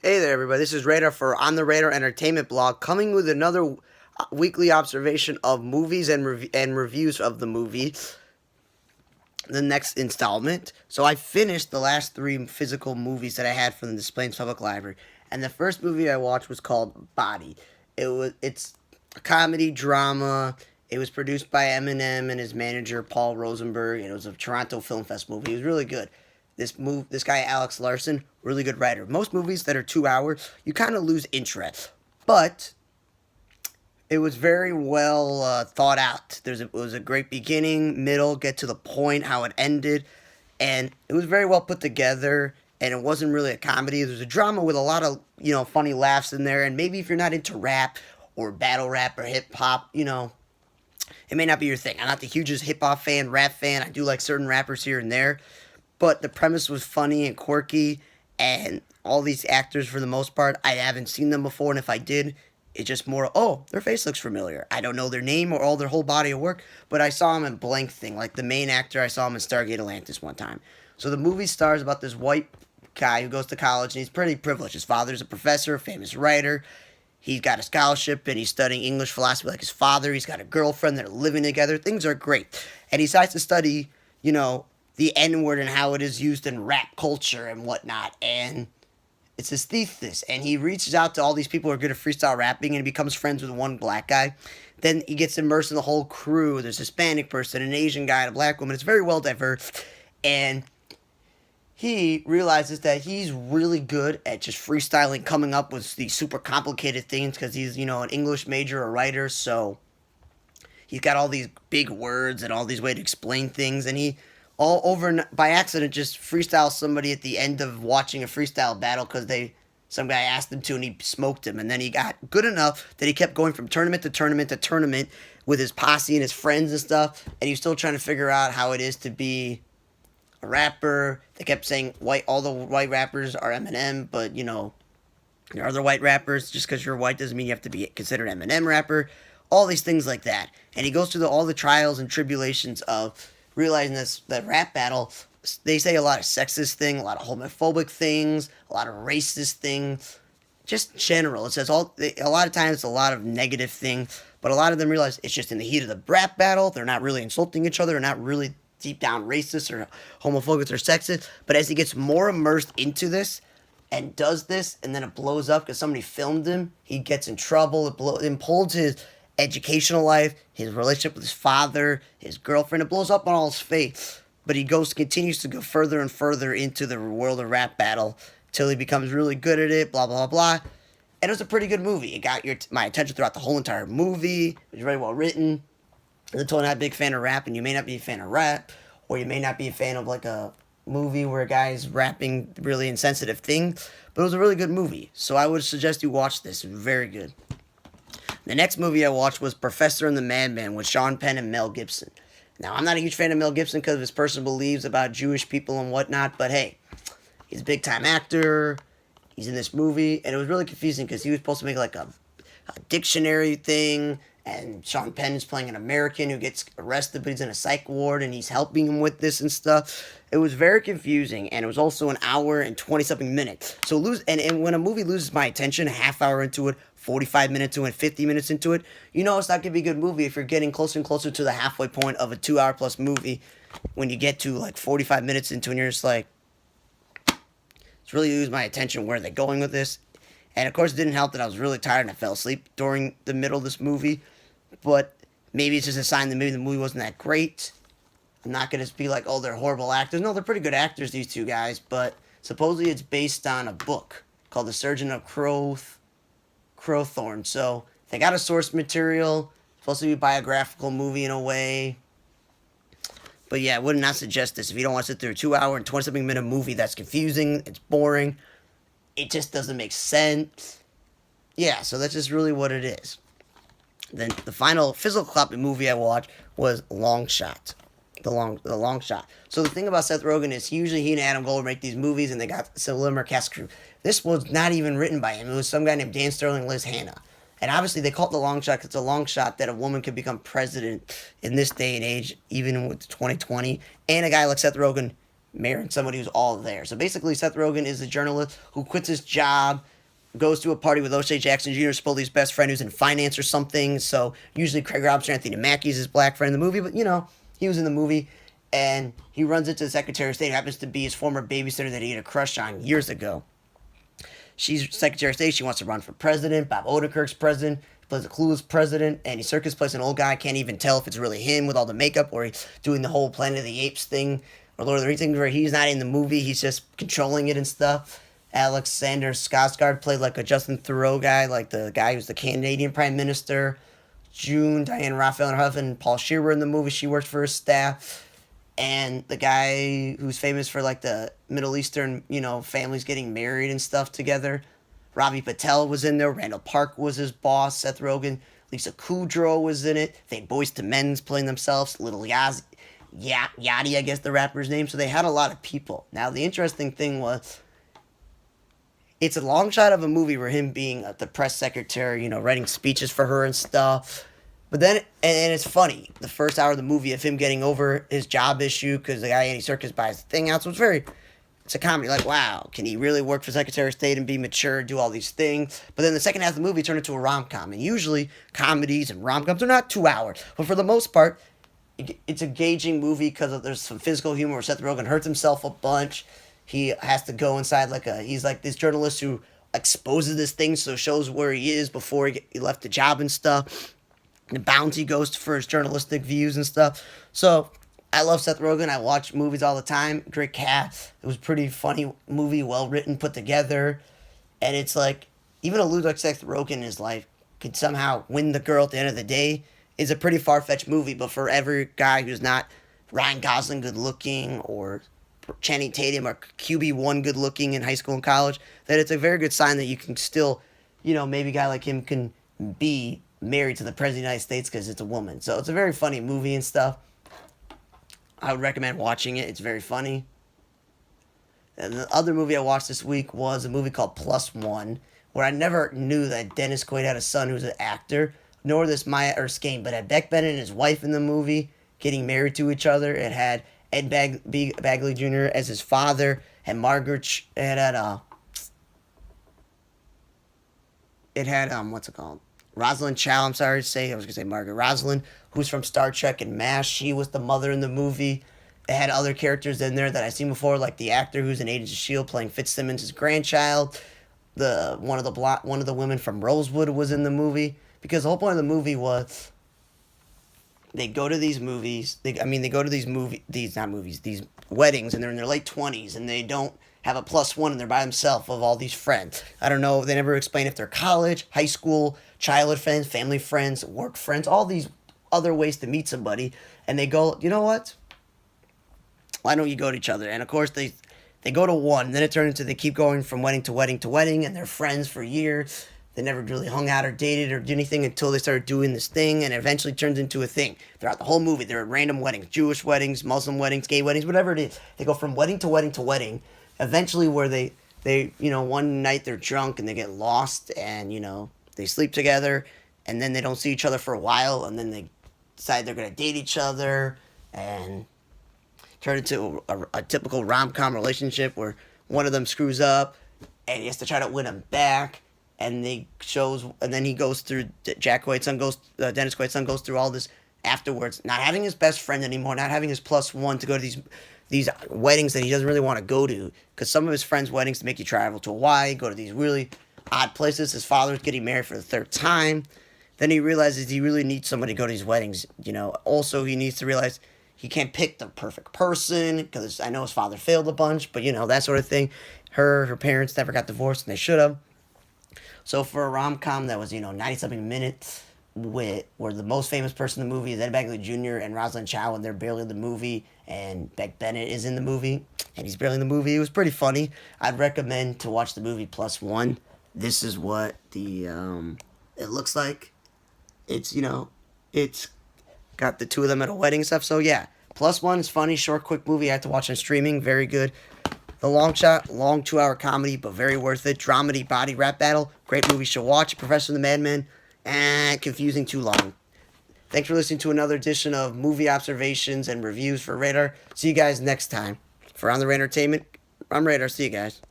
Hey there, everybody. This is Radar for On the Radar Entertainment Blog, coming with another weekly observation of movies and reviews of the movie. The next installment. So I finished the last three physical movies that I had from the Des Plaines Public Library, and the first movie I watched was called Body. It's a comedy drama. It was produced by Eminem and his manager Paul Rosenberg, and it was a Toronto Film Fest movie. It was really good. This guy Alex Larson, really good writer. Most movies that are 2 hours, you kind of lose interest, but it was very well thought out. It was a great beginning, middle, get to the point, how it ended, and it was very well put together. And it wasn't really a comedy. There was a drama with a lot of funny laughs in there. And maybe if you're not into rap or battle rap or hip hop, it may not be your thing. I'm not the hugest hip hop fan, rap fan. I do like certain rappers here and there, but the premise was funny and quirky, and all these actors, for the most part, I haven't seen them before, and if I did, it's just more, oh, their face looks familiar. I don't know their name or all their whole body of work, but I saw them in blank thing. Like the main actor, I saw him in Stargate Atlantis one time. So the movie stars about this white guy who goes to college, and he's pretty privileged. His father's a professor, a famous writer. He's got a scholarship, and he's studying English philosophy like his father. He's got a girlfriend. They're living together. Things are great. And he decides to study, the N-word and how it is used in rap culture and whatnot. And it's his thesis. And he reaches out to all these people who are good at freestyle rapping, and he becomes friends with one black guy. Then he gets immersed in the whole crew. There's a Hispanic person, an Asian guy, and a black woman. It's very well diverse. And he realizes that he's really good at just freestyling, coming up with these super complicated things because he's, an English major, a writer. So he's got all these big words and all these ways to explain things. And he all over by accident just freestyle somebody at the end of watching a freestyle battle because some guy asked him to and he smoked him, and then he got good enough that he kept going from tournament to tournament to tournament with his posse and his friends and stuff, and he was still trying to figure out how it is to be a rapper. They kept saying all the white rappers are Eminem, but there are other white rappers. Just because you're white doesn't mean you have to be considered an Eminem rapper. All these things like that, and he goes through all the trials and tribulations of realizing that rap battle, they say a lot of sexist things, a lot of homophobic things, a lot of racist things, just general. It says a lot of times it's a lot of negative things, but a lot of them realize it's just in the heat of the rap battle. They're not really insulting each other. They're not really deep down racist or homophobic or sexist. But as he gets more immersed into this and does this, and then it blows up because somebody filmed him, he gets in trouble. It implodes his educational life, his relationship with his father, his girlfriend. It blows up on all his face. But he continues to go further and further into the world of rap battle till he becomes really good at it, blah, blah, blah. And it was a pretty good movie. It got my attention throughout the whole entire movie. It was very well written. I'm totally not a big fan of rap, and you may not be a fan of rap, or you may not be a fan of like a movie where a guy's rapping really insensitive things, but it was a really good movie. So I would suggest you watch this. It was very good. The next movie I watched was Professor and the Madman with Sean Penn and Mel Gibson. Now, I'm not a huge fan of Mel Gibson because of his personal beliefs about Jewish people and whatnot, but hey, he's a big-time actor. He's in this movie, and it was really confusing because he was supposed to make like a dictionary thing, and Sean Penn is playing an American who gets arrested, but he's in a psych ward, and he's helping him with this and stuff. It was very confusing, and it was also an hour and 20-something minutes. So and when a movie loses my attention, a half hour into it, 45 minutes into it, 50 minutes into it, it's not going to be a good movie if you're getting closer and closer to the halfway point of a 2 hour plus movie. When you get to like 45 minutes into it, and you're just like, it's really losing my attention. Where are they going with this? And of course, it didn't help that I was really tired and I fell asleep during the middle of this movie. But maybe it's just a sign that maybe the movie wasn't that great. I'm not going to be like, oh, they're horrible actors. No, they're pretty good actors, these two guys. But supposedly it's based on a book called The Surgeon of Crowthorne. So they got a source material. Supposed to be a biographical movie in a way. But yeah, I would not suggest this if you don't want to sit through a 2 hour and 20-something minute movie that's confusing, it's boring, it just doesn't make sense. Yeah, so that's just really what it is. Then the final physical copy movie I watched was Long Shot. The long Shot. So the thing about Seth Rogen is usually he and Adam Goldberg make these movies and they got similar cast crew. This was not even written by him. It was some guy named Dan Sterling, Liz Hannah. And obviously they call it the long shot because it's a long shot that a woman could become president in this day and age, even with 2020. And a guy like Seth Rogen marrying somebody who's all there. So basically Seth Rogen is a journalist who quits his job goes to a party with O'Shea Jackson Jr., Spole's best friend who's in finance or something. So usually Craig Robinson, Anthony Mackie's his black friend in the movie, but he was in the movie. And he runs into the Secretary of State, who happens to be his former babysitter that he had a crush on years ago. She's Secretary of State. She wants to run for president. Bob Odenkirk's president. He plays a clueless president. Andy Serkis plays an old guy. Can't even tell if it's really him with all the makeup, or he's doing the whole Planet of the Apes thing, or Lord of the Rings thing, where he's not in the movie. He's just controlling it and stuff. Alexander Skarsgård played like a Justin Theroux guy, like the guy who's the Canadian Prime Minister. Diane Raphael and her husband, Paul Scheer, were in the movie. She worked for his staff. And the guy who's famous for like the Middle Eastern, families getting married and stuff together. Ravi Patel was in there. Randall Park was his boss. Seth Rogen. Lisa Kudrow was in it. They had Boyz II Men's playing themselves. Little Yachty, I guess the rapper's name. So they had a lot of people. Now, the interesting thing was, it's a long shot of a movie where him being the press secretary, writing speeches for her and stuff. But then, and it's funny, the first hour of the movie of him getting over his job issue because the guy Andy Serkis buys the thing out. So it's a comedy. Like, wow, can he really work for Secretary of State and be mature, do all these things? But then the second half of the movie turned into a rom-com. And usually comedies and rom-coms are not 2 hours. But for the most part, it's a engaging movie because there's some physical humor where Seth Rogen hurts himself a bunch. He has to go inside he's like this journalist who exposes this thing, so shows where he is before he left the job and stuff. The bounty goes for his journalistic views and stuff. So I love Seth Rogen. I watch movies all the time. Great cast. It was a pretty funny movie, well written, put together. And it's like, even a dude like Seth Rogen in his life could somehow win the girl at the end of the day. Is a pretty far-fetched movie, but for every guy who's not Ryan Gosling good looking or Channing Tatum or QB1 good looking in high school and college, that it's a very good sign that you can still, maybe a guy like him can be married to the President of the United States because it's a woman. So it's a very funny movie and stuff. I would recommend watching it. It's very funny. And the other movie I watched this week was a movie called Plus One, where I never knew that Dennis Quaid had a son who's an actor, nor this Maya Erskine, but had Beck Bennett and his wife in the movie getting married to each other. It had Ed Bagley Jr. as his father, and Margaret, what's it called? Rosalind Chow, I'm sorry to say. I was going to say Margaret Rosalind, who's from Star Trek and MASH. She was the mother in the movie. It had other characters in there that I've seen before, like the actor who's in Agents of S.H.I.E.L.D. playing Fitzsimmons' grandchild. One of the women from Rosewood was in the movie. Because the whole point of the movie was they go to these movies. These weddings, and they're in their late 20s, and they don't have a plus one, and they're by themselves of all these friends. I don't know. They never explain if they're college, high school, childhood friends, family friends, work friends, all these other ways to meet somebody. And they go, you know what? Why don't you go to each other? And of course, they go to one. Then it turns into they keep going from wedding to wedding to wedding, and they're friends for years. They never really hung out or dated or did anything until they started doing this thing, and it eventually turns into a thing. Throughout the whole movie, they're at random weddings, Jewish weddings, Muslim weddings, gay weddings, whatever it is. They go from wedding to wedding to wedding, eventually where they one night they're drunk and they get lost, and, they sleep together, and then they don't see each other for a while, and then they decide they're going to date each other, and turn into a typical rom-com relationship where one of them screws up, and he has to try to win him back. And then he goes through, Dennis Quaid's son goes through all this afterwards, not having his best friend anymore, not having his plus one to go to these weddings that he doesn't really want to go to, because some of his friends' weddings make you travel to Hawaii, go to these really odd places. His father's getting married for the third time. Then he realizes he really needs somebody to go to these weddings, Also, he needs to realize he can't pick the perfect person, because I know his father failed a bunch, but, that sort of thing. Her parents never got divorced, and they should have. So for a rom-com that was, 90-something minutes, where the most famous person in the movie is Ed Bagley Jr. and Rosalind Chow, and they're barely in the movie, and Beck Bennett is in the movie, and he's barely in the movie. It was pretty funny. I'd recommend to watch the movie Plus One. This is what it looks like. It's, it's got the two of them at a wedding and stuff. So yeah, Plus One is funny, short, quick movie. I had to watch on streaming. Very good. The Long Shot, long 2-hour comedy, but very worth it. Dramedy body rap battle, great movie, should watch. Professor and the Madman, confusing, too long. Thanks for listening to another edition of Movie Observations and Reviews for Radar. See you guys next time. For On The Radar Entertainment, I'm Radar. See you guys.